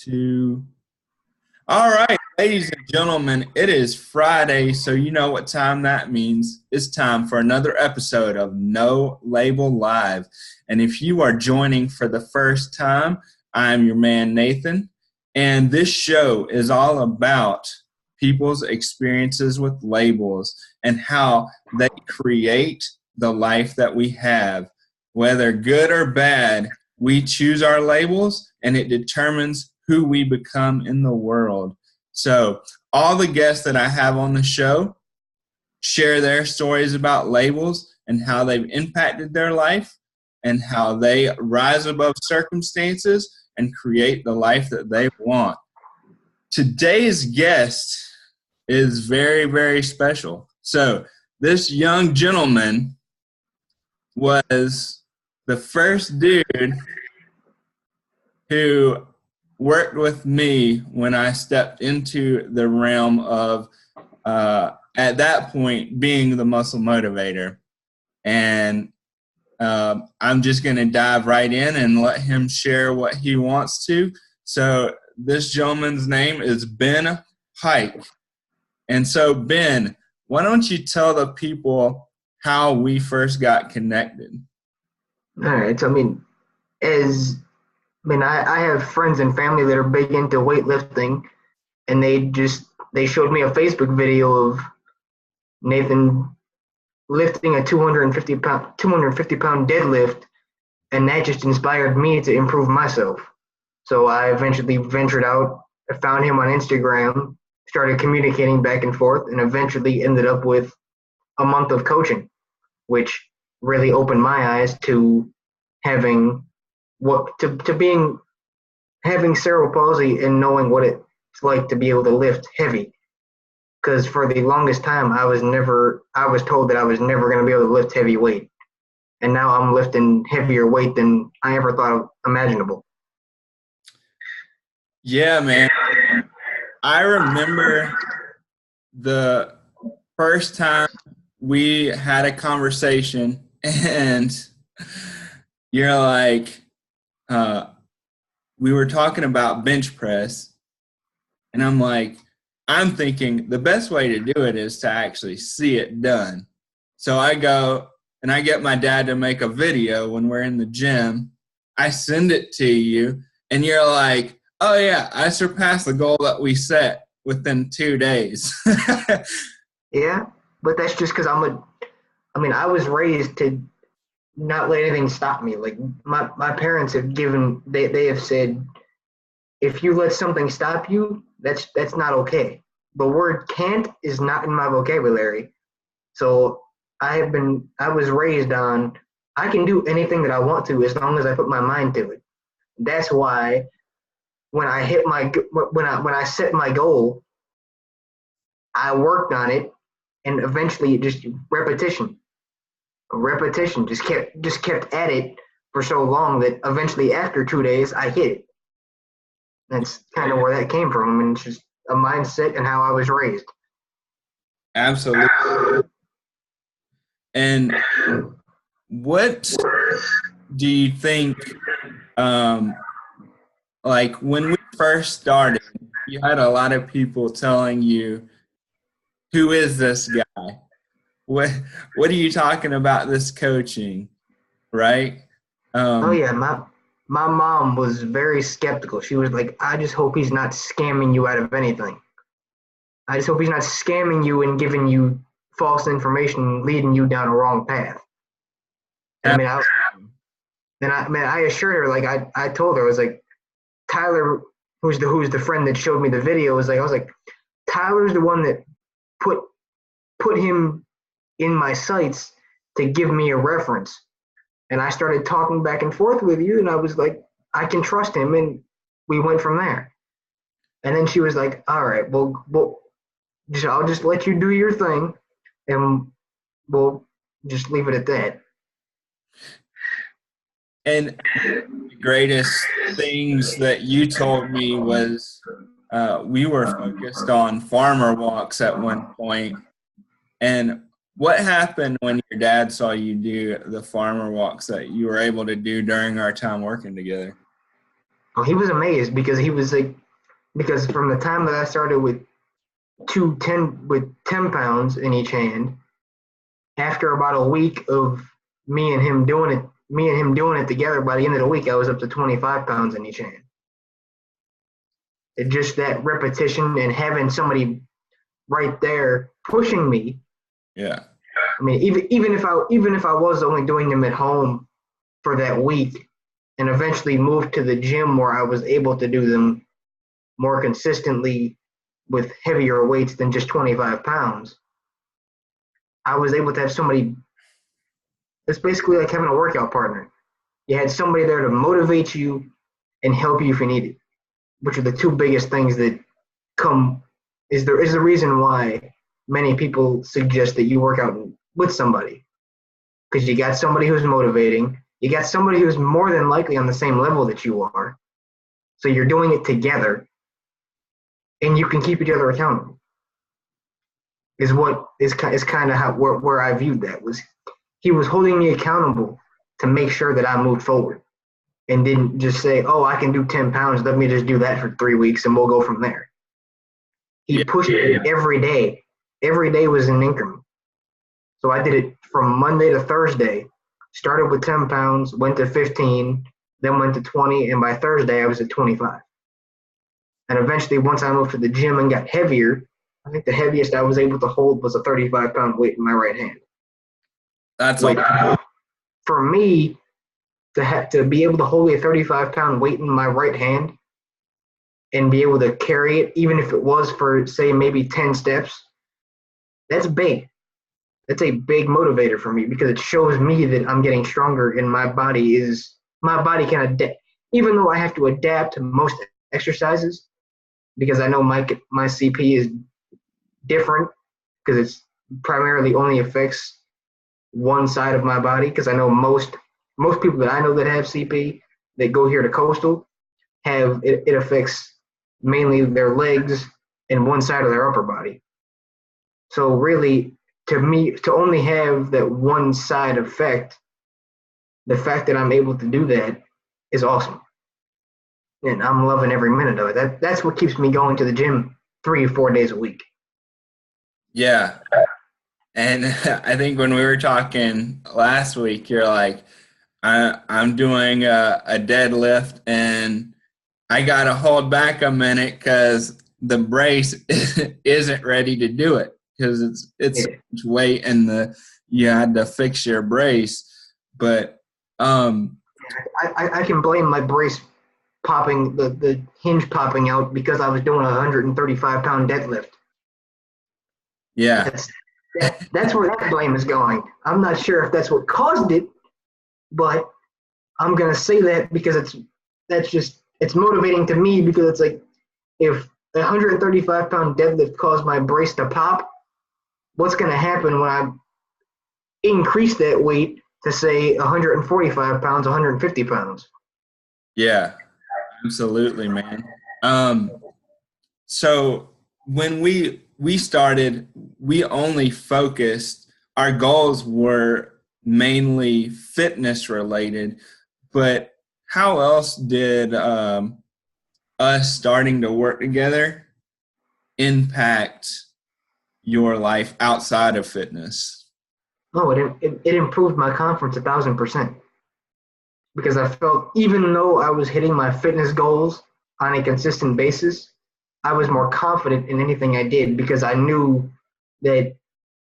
Two. All right, ladies and gentlemen, it is Friday, so you know what time that means. It's time for another episode of No Label Live. And if you are joining for the first time, I'm your man, Nathan. And this show is all about people's experiences with labels and how they create the life that we have. Whether good or bad, we choose our labels, and it determines who we become in the world. So all the guests that I have on the show share their stories about labels and how they've impacted their life and how they rise above circumstances and create the life that they want. Today's guest is very, very special. So this young gentleman was the first dude who worked with me when I stepped into the realm of, at that point, being the Muscle Motivator. And I'm just going to dive right in and let him share what he wants to. So this gentleman's name is Ben Pike. And so, Ben, why don't you tell the people how we first got connected? All right. So, I have friends and family that are big into weightlifting, and they showed me a Facebook video of Nathan lifting a 250 pound deadlift, and that just inspired me to improve myself. So I eventually ventured out. I found him on Instagram, started communicating back and forth, and eventually ended up with a month of coaching, which really opened my eyes to having having cerebral palsy and knowing what it's like to be able to lift heavy. Because for the longest time, I was told that I was never going to be able to lift heavy weight. And now I'm lifting heavier weight than I ever thought imaginable. Yeah, man. I remember the first time we had a conversation and you're like, we were talking about bench press, and I'm thinking the best way to do it is to actually see it done. So I go and I get my dad to make a video when we're in the gym. I send it to you, and you're like, oh yeah, I surpassed the goal that we set within 2 days. Yeah, but that's just because I was raised to not let anything stop me. Like my parents have they have said, if you let something stop you, that's not okay. The word can't is not in my vocabulary. So I was raised on, I can do anything that I want to as long as I put my mind to it. That's why when I set my goal, I worked on it, and eventually it just repetition just kept at it for so long that eventually after 2 days I hit it. That's kind of where that came from. I mean, it's just a mindset and how I was raised. Absolutely. And what do you think, like when we first started, you had a lot of people telling you, who is this guy? What are you talking about this coaching, right? Oh yeah, my mom was very skeptical. She was like, I just hope he's not scamming you out of anything. I just hope he's not scamming you and giving you false information and leading you down a wrong path. And I assured her, like I told her, I was like, Tyler, who's the friend that showed me the video, I was like, Tyler's the one that put him in my sights to give me a reference. And I started talking back and forth with you, and I was like, I can trust him, and we went from there. And then she was like, all right, well, I'll just let you do your thing, and we'll just leave it at that. And the greatest things that you told me was we were focused on farmer walks at one point. And what happened when your dad saw you do the farmer walks that you were able to do during our time working together? Oh, he was amazed because he was like, because from the time that I started with 10 pounds in each hand, after about a week of me and him doing it together, by the end of the week, I was up to 25 pounds in each hand. It just that repetition and having somebody right there pushing me. Yeah. I mean, even if I was only doing them at home for that week, and eventually moved to the gym where I was able to do them more consistently with heavier weights than just 25 pounds, I was able to have somebody. It's basically like having a workout partner. You had somebody there to motivate you and help you if you need it, which are the two biggest things that come is the reason why many people suggest that you work out with somebody, because you got somebody who's motivating, you got somebody who's more than likely on the same level that you are, so you're doing it together, and you can keep each other accountable. Is what is kind of how where I viewed that was he was holding me accountable to make sure that I moved forward and didn't just say, "Oh, I can do 10 pounds. Let me just do that for 3 weeks and we'll go from there." He Yeah. pushed it every day. Every day was an increment. So I did it from Monday to Thursday. Started with 10 pounds, went to 15, then went to 20, and by Thursday I was at 25. And eventually, once I moved to the gym and got heavier, I think the heaviest I was able to hold was a 35-pound weight in my right hand. That's Which, a for me, to be able to hold a 35-pound weight in my right hand and be able to carry it, even if it was for, say, maybe 10 steps, that's big. That's a big motivator for me because it shows me that I'm getting stronger and my body can adapt. Even though I have to adapt to most exercises because I know my CP is different because it's primarily only affects one side of my body, because I know most people that I know that have CP that go here to Coastal have it affects mainly their legs and one side of their upper body. So really, to me, to only have that one side effect, the fact that I'm able to do that is awesome. And I'm loving every minute of it. That's what keeps me going to the gym 3 or 4 days a week. Yeah. And I think when we were talking last week, you're like, I'm doing a deadlift and I got to hold back a minute because the brace isn't ready to do it because it's Yeah. weight and you had to fix your brace. But I can blame my brace popping, the hinge popping out because I was doing a 135-pound deadlift. yeah, That's where that blame is going. I'm not sure if that's what caused it, but I'm gonna say that because it's motivating to me because it's like if a 135-pound deadlift caused my brace to pop, what's gonna happen when I increase that weight to say 145 pounds, 150 pounds? yeah, absolutely, man. So when we started, we only focused, our goals were mainly fitness related, but how else did us starting to work together impact your life outside of fitness? Oh, it improved my confidence 1,000% because I felt even though I was hitting my fitness goals on a consistent basis, I was more confident in anything I did because I knew that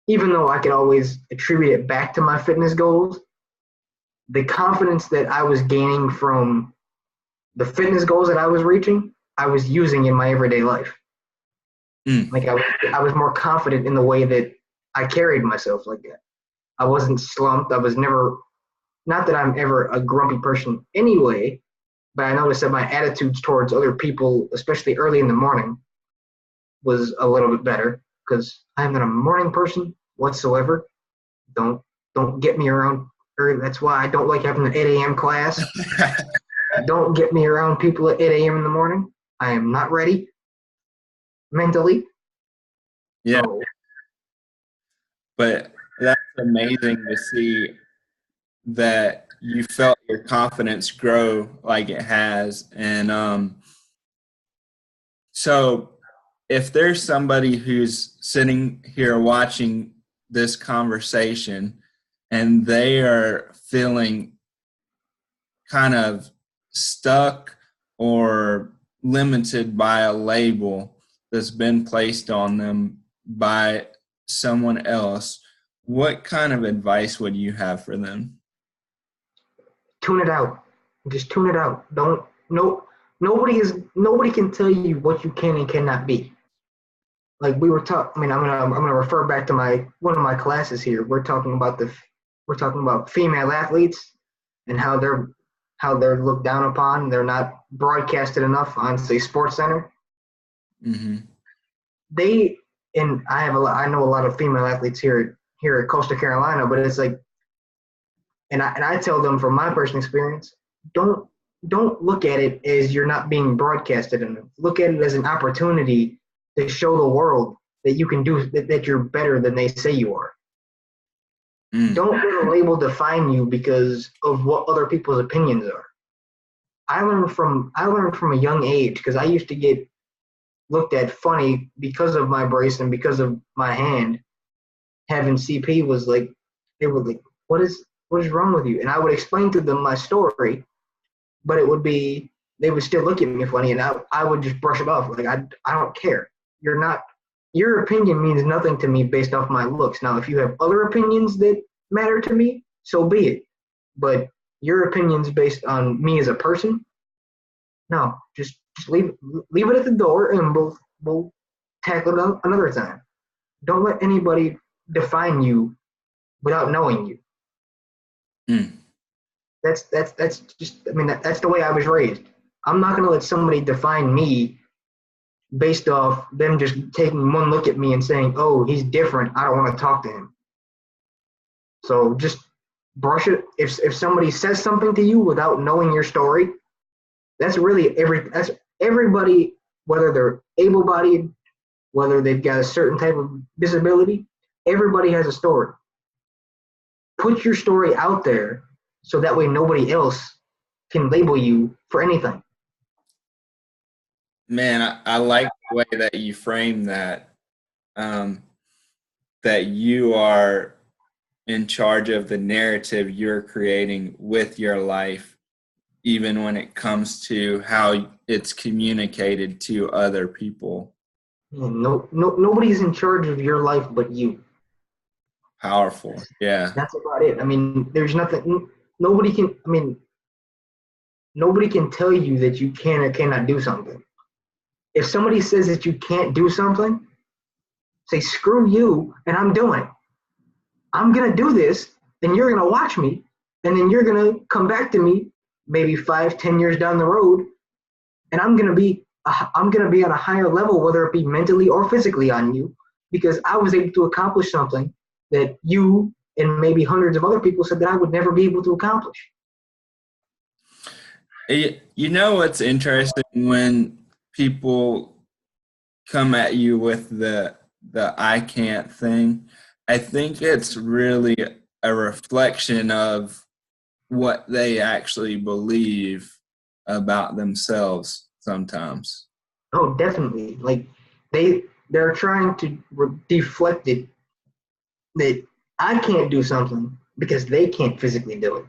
even though I could always attribute it back to my fitness goals, the confidence that I was gaining from the fitness goals that I was reaching, I was using in my everyday life. Mm, Like I was more confident in the way that I carried myself like that. I wasn't slumped. I was never, not that I'm ever a grumpy person anyway, but I noticed that my attitudes towards other people, especially early in the morning, was a little bit better because I'm not a morning person whatsoever. Don't don't get me around early. That's why I don't like having an 8 a.m. class. Don't get me around people at 8 a.m. in the morning. I am not ready mentally. yeah, So but that's amazing to see that you felt your confidence grow like it has. And so if there's somebody who's sitting here watching this conversation and they are feeling kind of stuck or limited by a label that's been placed on them by someone else, what kind of advice would you have for them? Tune it out. Just tune it out. Don't no nobody can tell you what you can and cannot be. Like we were talking. I mean, I'm gonna refer back to my one of my classes here. We're talking about female athletes and how they're looked down upon. They're not broadcasted enough on, say, Sports Center. Mm-hmm. They and I know a lot of female athletes here at Coastal Carolina, but it's like, and I tell them from my personal experience, don't look at it as you're not being broadcasted enough. Look at it as an opportunity to show the world that you can do that you're better than they say you are. Don't let a label define you because of what other people's opinions are. I learned from a young age, because I used to get looked at funny because of my brace and because of my hand. Having CP was like, they were like, what is wrong with you? And I would explain to them my story, but it would be, they would still look at me funny, and I would just brush it off. Like, I don't care. Your opinion means nothing to me based off my looks. Now, if you have other opinions that matter to me, so be it. But your opinions based on me as a person, no, just leave it at the door, and we'll tackle it another time. Don't let anybody define you without knowing you. That's just, I mean, that's the way I was raised. I'm not going to let somebody define me based off them just taking one look at me and saying, oh, he's different, I don't want to talk to him. So just brush it. If somebody says something to you without knowing your story, that's everybody, whether they're able-bodied, whether they've got a certain type of disability, everybody has a story. Put your story out there so that way nobody else can label you for anything. Man, I like the way that you frame that, that you are in charge of the narrative you're creating with your life, even when it comes to how it's communicated to other people. Nobody's in charge of your life but you. Powerful. Yeah. That's about it. I mean, there's nothing, nobody can tell you that you can or cannot do something. If somebody says that you can't do something, say, screw you, and I'm doing it. I'm going to do this, and you're going to watch me, and then you're going to come back to me maybe 5-10 years down the road, and I'm going to be on a higher level, whether it be mentally or physically on you, because I was able to accomplish something that you and maybe hundreds of other people said that I would never be able to accomplish. You know what's interesting, when people come at you with the I can't thing, I think it's really a reflection of what they actually believe about themselves sometimes. Oh, definitely. Like they're trying to deflect it that I can't do something because they can't physically do it.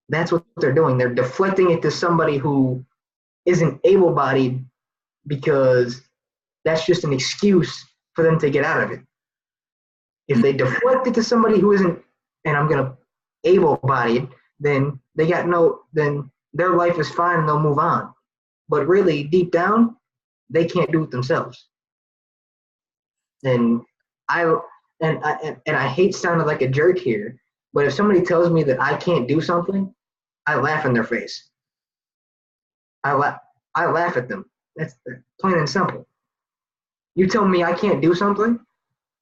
That's what they're doing. They're deflecting it to somebody who isn't able-bodied, because that's just an excuse for them to get out of it. If they deflect it to somebody who isn't, and I'm gonna able-bodied, then then their life is fine and they'll move on. But really, deep down, they can't do it themselves. And I hate sounding like a jerk here, but if somebody tells me that I can't do something, I laugh in their face. I laugh at them. That's plain and simple. You tell me I can't do something,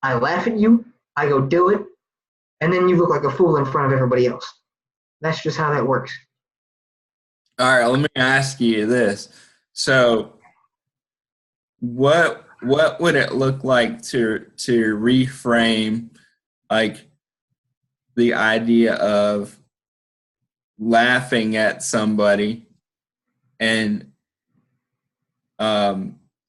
I laugh at you, I go do it, and then you look like a fool in front of everybody else. That's just how that works. All right, let me ask you this. So what would it look like to reframe, like, the idea of laughing at somebody, and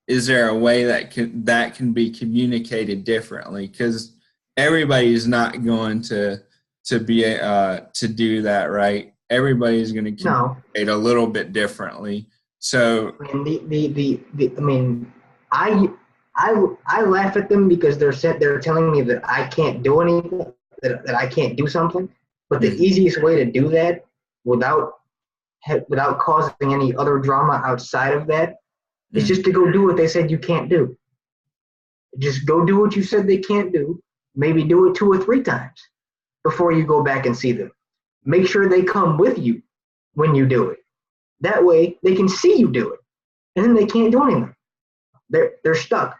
is there a way that can be communicated differently? Because everybody's not going to be to do that, right? Everybody's going to No, communicate a little bit differently. So, I mean I mean, I I laugh at them because they're telling me that I can't do anything, that I can't do something. But the mhm, easiest way to do that without without causing any other drama outside of that is mhm, just to go do what they said you can't do. Just go do what you said they can't do. Maybe do it 2 or 3 times before you go back and see them. Make sure they come with you when you do it. That way they can see you do it. And then they can't do anything. They're stuck.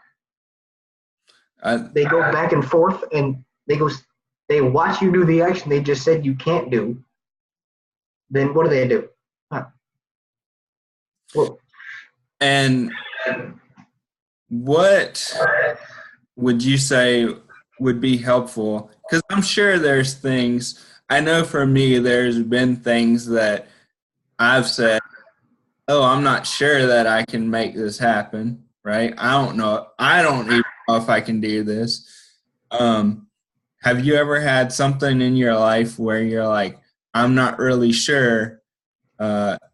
I, They go back and forth and they watch you do the action they just said you can't do. Then what do? Huh. Well, and what would you say would be helpful? Because I'm sure there's things, I know for me, there's been things that I've said, oh, I'm not sure that I can make this happen, right? I don't know. I don't even know if I can do this. Um, have you ever had something in your life where you're like, I'm not really sure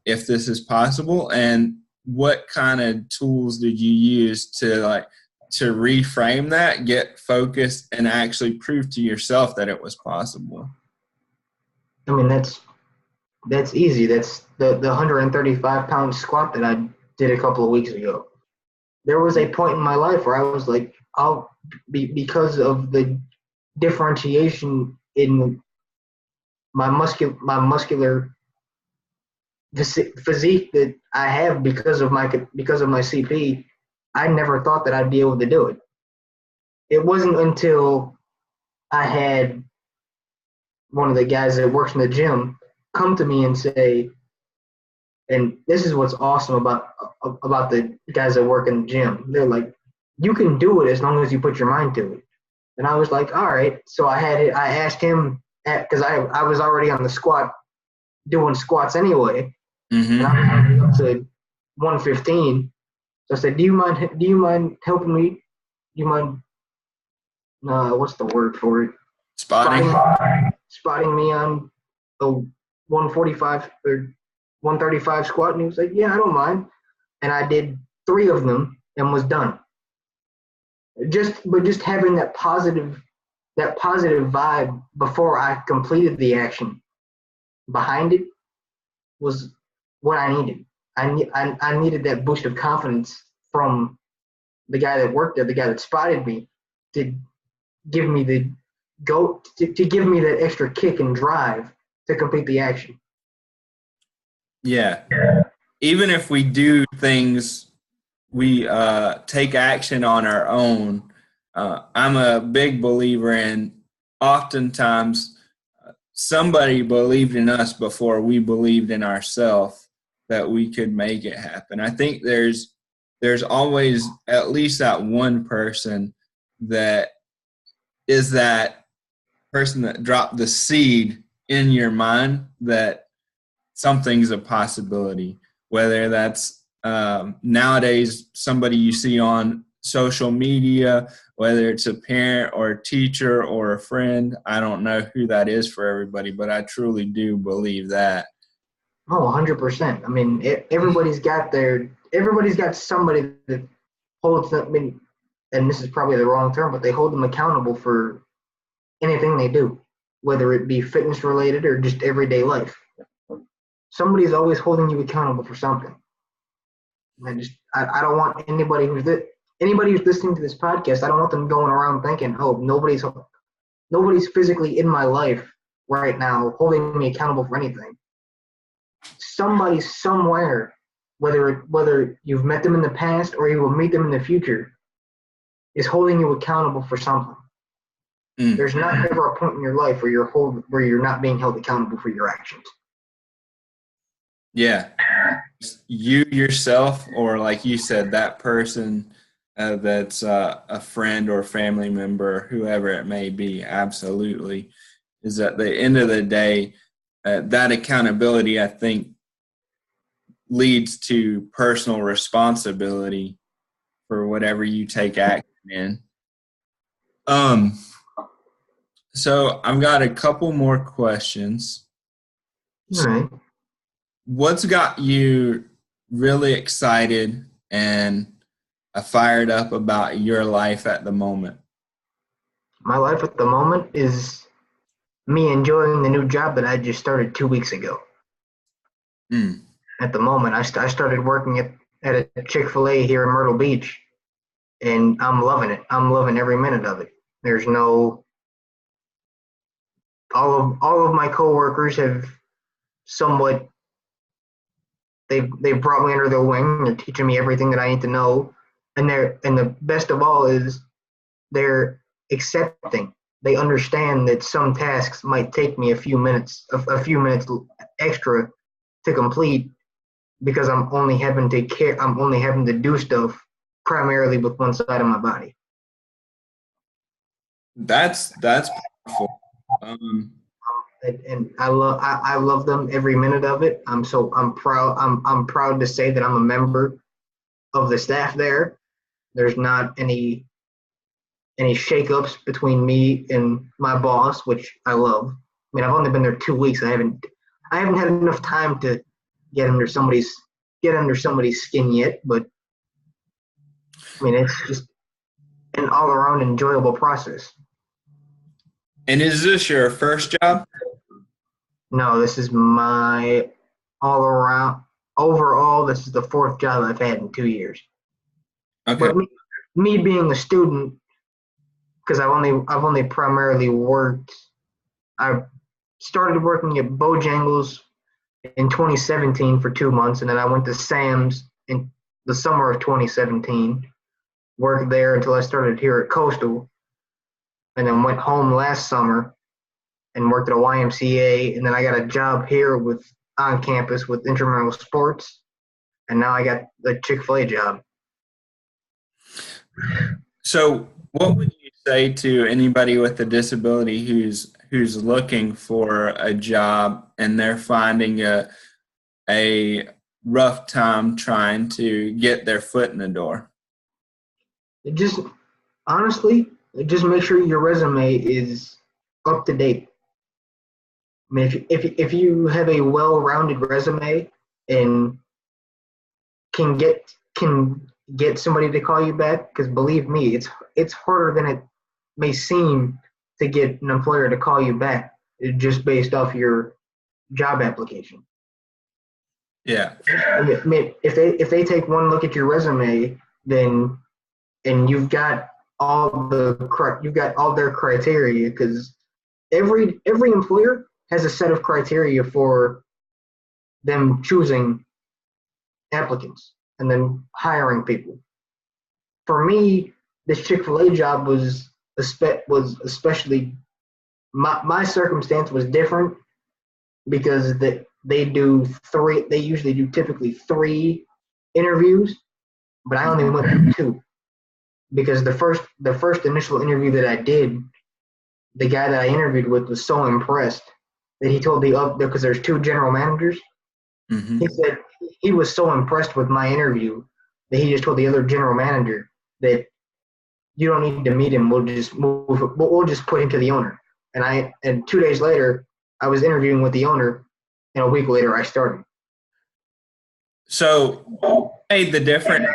if this is possible? And what kind of tools did you use to reframe that, get focused, and actually prove to yourself that it was possible? I mean that's easy. That's the 135-pound squat that I did a couple of weeks ago. There was a point in my life where I was like, I'll be because of the differentiation in my muscular physique that I have because of my CP. I never thought that I'd be able to do it. It wasn't until I had one of the guys that works in the gym come to me and say, and this is what's awesome about the guys that work in the gym. They're like, you can do it as long as you put your mind to it. And I was like, all right. So I asked him because I was already on the squat doing squats anyway, and I was Mm-hmm. already up to 115. So I said, do you mind helping me? Do you mind what's the word for it? Spotting. Spotting spotting me on the 145 or 135 squat, and he was like, yeah, I don't mind. And I did 3 of them and was done. Just having that positive vibe before I completed the action behind it was what I needed. I needed that boost of confidence from the guy that worked there, the guy that spotted me, to give me to give me that extra kick and drive to complete the action. Yeah. Even if we do things, we take action on our own. I'm a big believer in oftentimes somebody believed in us before we believed in ourselves that we could make it happen. I think there's always at least that one person that is that person that dropped the seed in your mind that something's a possibility, whether that's nowadays somebody you see on social media, whether it's a parent or a teacher or a friend. I don't know who that is for everybody, but I truly do believe that. Oh, 100%. I mean, everybody's got somebody that holds them. I mean, and this is probably the wrong term, but they hold them accountable for anything they do, whether it be fitness related or just everyday life. Somebody's always holding you accountable for something. I don't want anybody who's listening to this podcast. I don't want them going around thinking, oh, nobody's physically in my life right now holding me accountable for anything. Somebody somewhere, whether you've met them in the past or you will meet them in the future, is holding you accountable for something. Mm, There's not ever a point in your life where you're not being held accountable for your actions. yeah. You yourself, or like you said, that person that's a friend or family member, whoever it may be, absolutely, is at the end of the day, that accountability, I think, leads to personal responsibility for whatever you take action in. So I've got a couple more questions. All right. What's got you really excited and fired up about your life at the moment? My life at the moment is me enjoying the new job that I just started 2 weeks ago. Mm. At the moment, I started working at a Chick-fil-A here in Myrtle Beach, and I'm loving it. I'm loving every minute of it. There's no all of my coworkers have somewhat they've brought me under their wing. They're teaching me everything that I need to know, and the best of all is they're accepting. They understand that some tasks might take me a few minutes extra to complete because I'm only having to do stuff primarily with one side of my body. That's powerful. And I love them every minute of it. I'm proud to say that I'm a member of the staff there. There's not any shakeups between me and my boss, which I love. I mean, I've only been there 2 weeks. I haven't had enough time to get under somebody's skin yet, but I mean, it's just an all around enjoyable process. And is this your first job? No, this is my all around overall. This is the fourth job I've had in 2 years. Okay. But me being a student, because I've only primarily worked. I started working at Bojangles in 2017 for 2 months, and then I went to Sam's in the summer of 2017. Worked there until I started here at Coastal, and then went home last summer and worked at a YMCA, and then I got a job here on campus with intramural sports, and now I got the Chick-fil-A job. So what would you say to anybody with a disability who's looking for a job and they're finding a rough time trying to get their foot in the door? Honestly, just make sure your resume is up to date. I mean, if you have a well-rounded resume and can get somebody to call you back, because believe me, it's harder than it may seem to get an employer to call you back just based off your job application. Yeah. I mean, if they take one look at your resume, then and you've got all their criteria, because every employer has a set of criteria for them choosing applicants and then hiring people. For me, this Chick-fil-A job was especially my circumstance was different because they usually do typically 3 interviews, but I only went through 2 because the first initial interview that I did, the guy that I interviewed with was so impressed that he told because there's 2 general managers. Mm-hmm. He said he was so impressed with my interview that he just told the other general manager that you don't need to meet him. We'll just put him to the owner. And 2 days later, I was interviewing with the owner, and a week later, I started. So, what made the different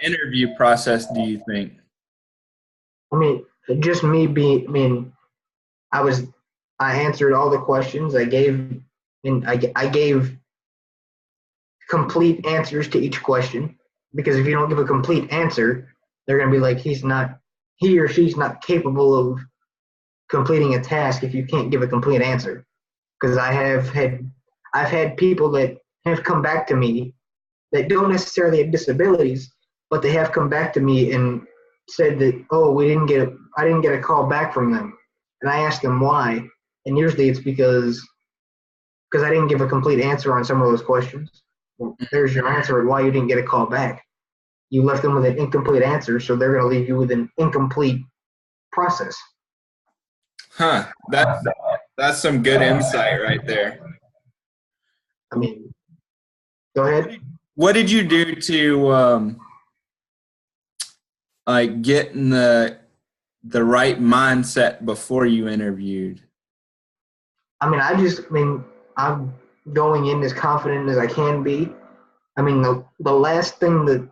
interview process, do you think? I mean, just me being. I mean, I answered all the questions. I gave complete answers to each question, because if you don't give a complete answer, they're going to be like, he or she's not capable of completing a task if you can't give a complete answer. Because I've had people that have come back to me that don't necessarily have disabilities, but they have come back to me and said that, oh, I didn't get a call back from them. And I asked them why. And usually it's because I didn't give a complete answer on some of those questions. Well, there's your answer at why you didn't get a call back. You left them with an incomplete answer, so they're going to leave you with an incomplete process. Huh. That's some good insight right there. I mean, go ahead. What did you do to like get in the right mindset before you interviewed? I mean, I'm going in as confident as I can be. I mean, the last thing that,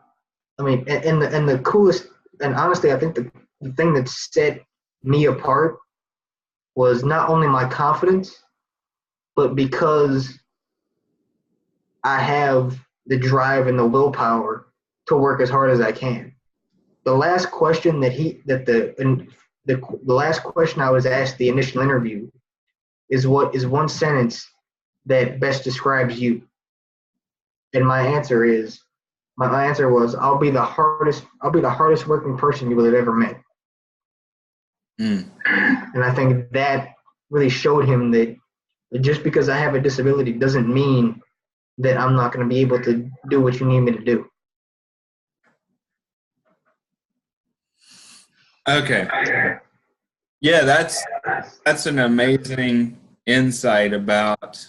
I mean, and the coolest, and honestly, I think the thing that set me apart was not only my confidence, but because I have the drive and the willpower to work as hard as I can. The last question the last question I was asked the initial interview is what is one sentence that best describes you? And my answer was I'll be the hardest working person you will have ever met. Mm. And I think that really showed him that just because I have a disability doesn't mean that I'm not going to be able to do what you need me to do. Okay. Yeah, that's an amazing insight about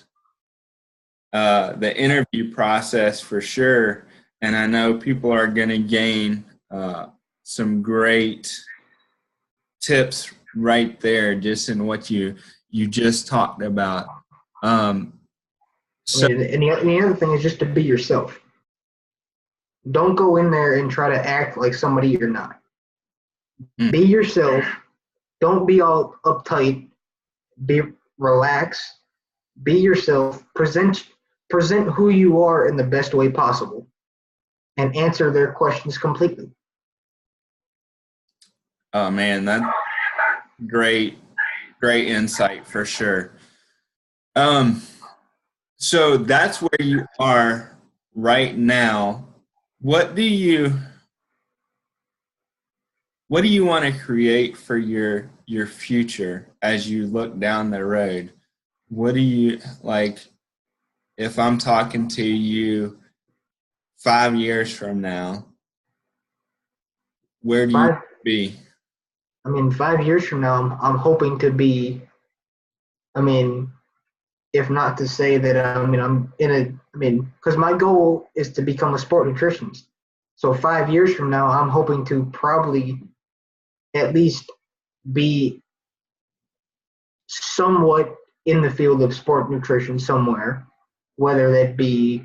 the interview process for sure. And I know people are going to gain some great tips right there, just in what you just talked about. So, And the other thing is just to be yourself. Don't go in there and try to act like somebody you're not. Be yourself. Don't be all uptight. Be relaxed. Be yourself. Present who you are in the best way possible, and answer their questions completely. oh man, that's great, great insight for sure. So that's where you are right now. What do you want to create for your future as you look down the road? What do you like if I'm talking to you 5 years from now, where do you Five. be? 5 years from now, I'm hoping to be. I mean, if not to say that I'm in a. Because my goal is to become a sport nutritionist. So 5 years from now, I'm hoping to probably at least be somewhat in the field of sport nutrition somewhere, whether that be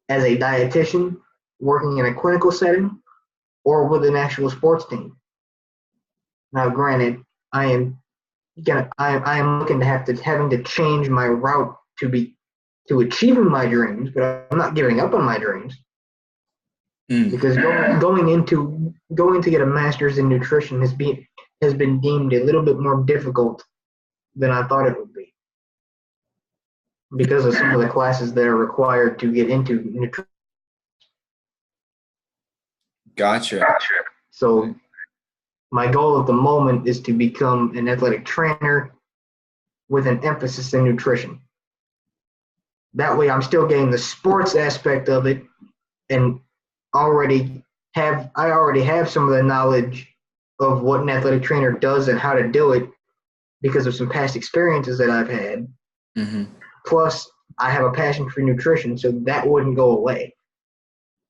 as a dietitian, working in a clinical setting, or with an actual sports team. Now, granted, I am looking to having to change my route to achieving my dreams, but I'm not giving up on my dreams because going to get a master's in nutrition has been deemed a little bit more difficult than I thought it would be because of some of the classes that are required to get into nutrition. Gotcha. So my goal at the moment is to become an athletic trainer with an emphasis in nutrition. That way I'm still getting the sports aspect of it and I already have some of the knowledge of what an athletic trainer does and how to do it because of some past experiences that I've had. Mm-hmm. Plus, I have a passion for nutrition, so that wouldn't go away.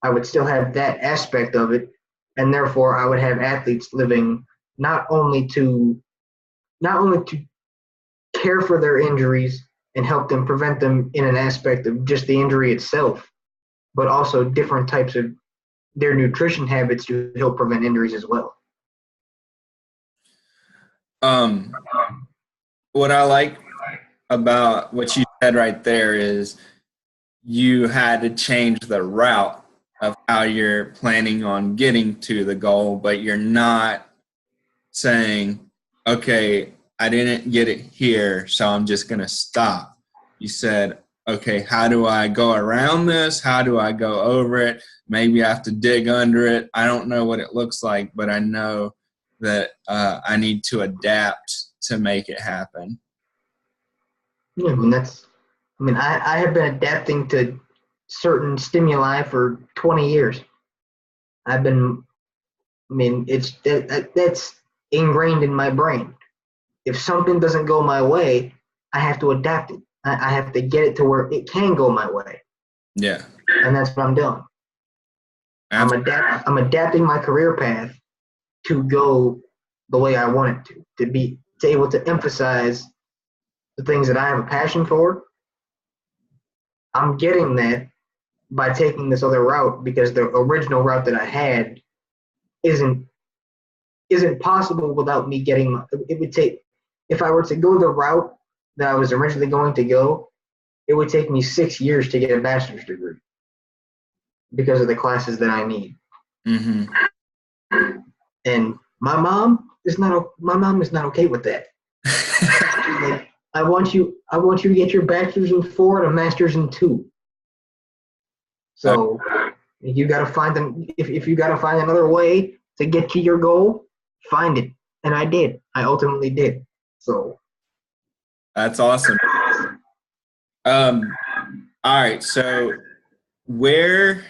I would still have that aspect of it, and therefore I would have athletes living not only to care for their injuries and help them prevent them in an aspect of just the injury itself, but also different types of their nutrition habits to help prevent injuries as well. What I like about what you said right there is you had to change the route of how you're planning on getting to the goal, but you're not saying, okay, I didn't get it here, so I'm just going to stop. You said, okay, how do I go around this? How do I go over it? Maybe I have to dig under it. I don't know what it looks like, but I know that I need to adapt to make it happen. Yeah, I have been adapting to certain stimuli for 20 years. That's ingrained in my brain. If something doesn't go my way, I have to adapt it. I have to get it to where it can go my way. Yeah. And that's what I'm doing. Absolutely. I'm adapting my career path to go the way I want it to be able to emphasize the things that I have a passion for. I'm getting that by taking this other route because the original route that I had isn't possible without me getting it would take if I were to go the route that I was originally going to go, it would take me 6 years to get a bachelor's degree because of the classes that I need. Mm-hmm. And my mom is not okay with that. Like, I want you to get your bachelor's in 4 and a master's in 2. So you got to find them. If you got to find another way to get to your goal, find it. And I did. I ultimately did. So that's awesome. All right. So where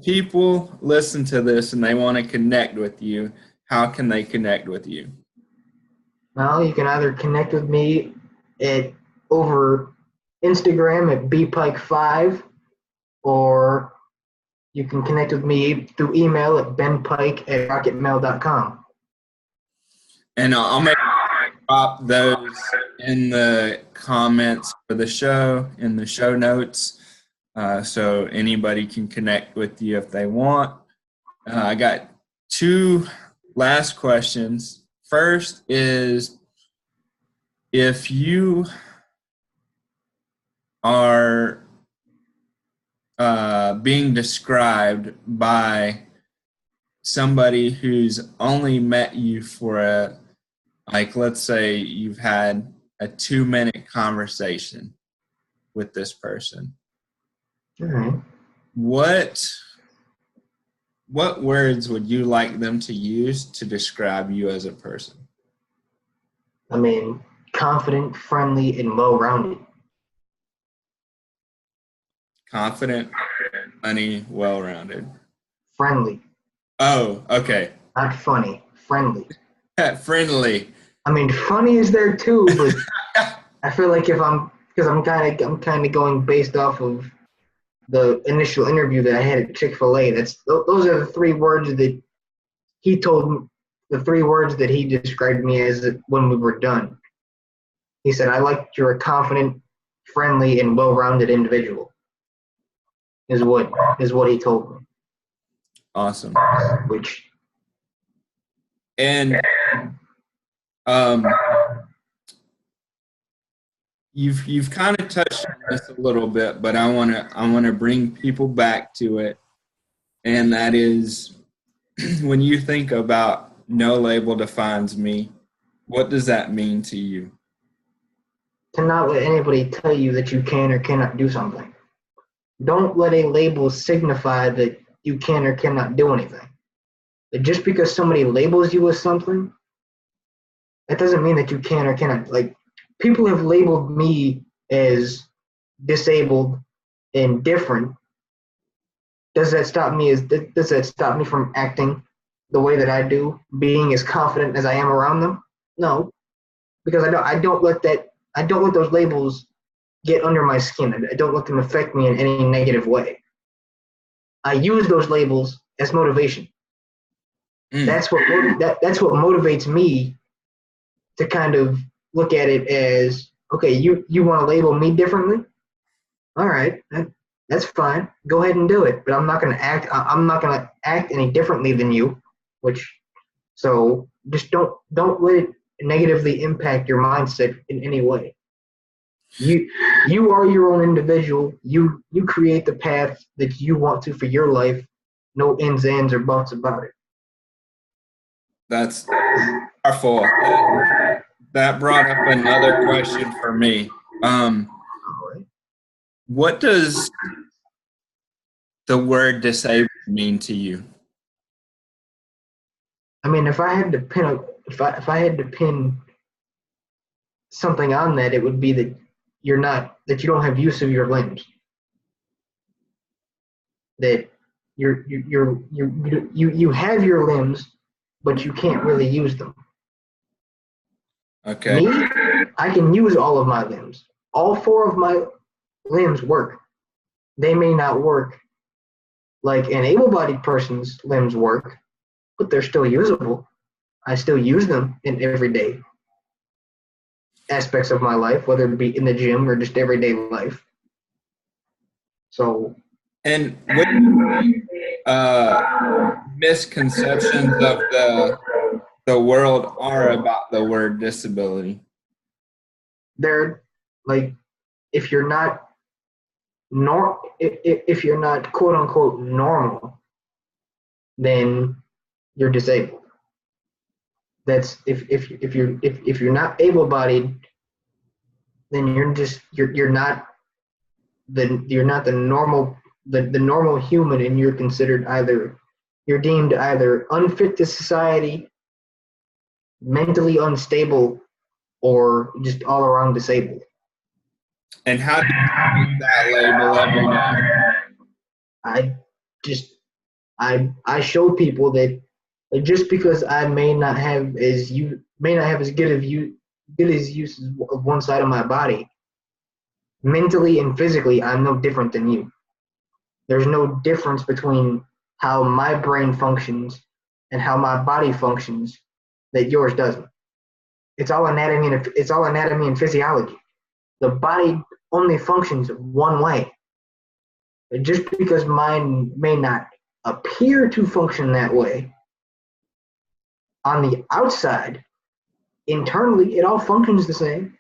people listen to this and they want to connect with you, how can they connect with you? Well, you can either connect with me over Instagram at bpike5, or you can connect with me through email at benpike@rocketmail.com. And I'll make drop those in the comments for the show, in the show notes, so anybody can connect with you if they want. I got 2 last questions. First is, if you are being described by somebody who's only met you for like, let's say you've had a 2-minute conversation with this person. All right. What words would you like them to use to describe you as a person? I mean, confident, friendly, and well-rounded. Confident, funny, well-rounded. Friendly. Oh, okay. Not funny. Friendly. Friendly. I mean, funny is there too, but I feel like I'm kind of going based off of the initial interview that I had at Chick-fil-A. Those are the 3 words that he told me, the 3 words that he described me as when we were done. He said, "I like you're a confident, friendly, and well-rounded individual." Is what he told me. Awesome. Which, and you've kind of touched on this a little bit, but I want to bring people back to it, and that is, when you think about no label defines me, what does that mean to you? to not let anybody tell you that you can or cannot do something. Don't let a label signify that you can or cannot do anything. That just because somebody labels you as something, that doesn't mean that you can or cannot. Like, people have labeled me as disabled and different. Does that stop me from acting the way that I do, being as confident as I am around them? No, because I don't let those labels get under my skin. I don't let them affect me in any negative way. I use those labels as motivation. That's what motivates me to kind of look at it as, okay, you want to label me differently? All right, that's fine. Go ahead and do it. But I'm not going to act any differently than you. So just don't let it negatively impact your mindset in any way. You are your own individual. You create the path that you want to for your life. No ins, ands, or buts about it. That's powerful. That brought up another question for me. What does the word disabled mean to you? I mean, if I had to pin something on that, it would be that you don't have use of your limbs. That you have your limbs, but you can't really use them. Okay. Me, I can use all of my limbs. all four of my limbs work. They may not work like an able-bodied person's limbs work, but they're still usable. I still use them in everyday aspects of my life, whether it be in the gym or just everyday life. So, And what misconceptions of the world are about the word disability? they're like, if you're not if you're not quote unquote normal, then you're disabled. That's if you're not able-bodied, then you're not the normal the normal human, and you're deemed either unfit to society, mentally unstable, or just all around disabled. And how do you use that label every day? I just I show people that, like, just because I may not have as good as use of one side of my body, mentally and physically, I'm no different than you. There's no difference between how my brain functions and how my body functions that yours doesn't. It's all anatomy and physiology. The body only functions one way. Just because mine may not appear to function that way, on the outside, internally, it all functions the same.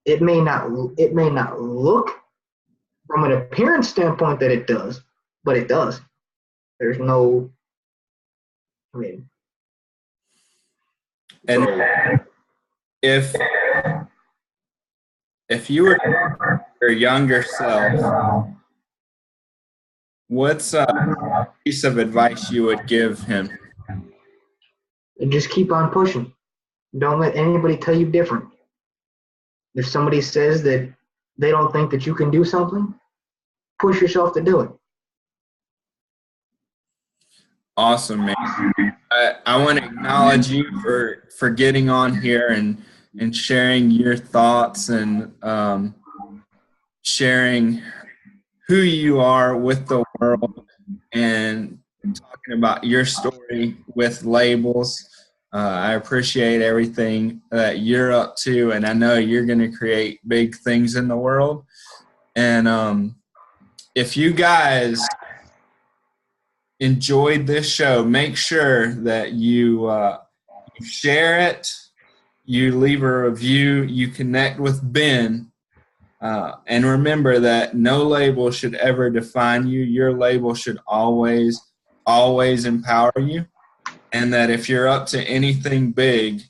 It may not look from an appearance standpoint that it does, but it does. There's no, I mean, And so, if you were your younger self, what's a piece of advice you would give him? just keep on pushing. Don't let anybody tell you different. If somebody says that they don't think that you can do something, push yourself to do it. Awesome, man. I want to acknowledge you for getting on here and sharing your thoughts and sharing who you are with the world and talking about your story with labels. I appreciate everything that you're up to, and I know you're going to create big things in the world. And if you guys enjoyed this show, make sure that you share it, you leave a review, you connect with Ben, and remember that no label should ever define you. Your label should always empower you, and that if you're up to anything big,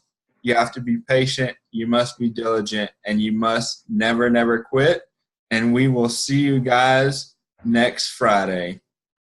you have to be patient, you must be diligent, and you must never quit. And we will see you guys next Friday.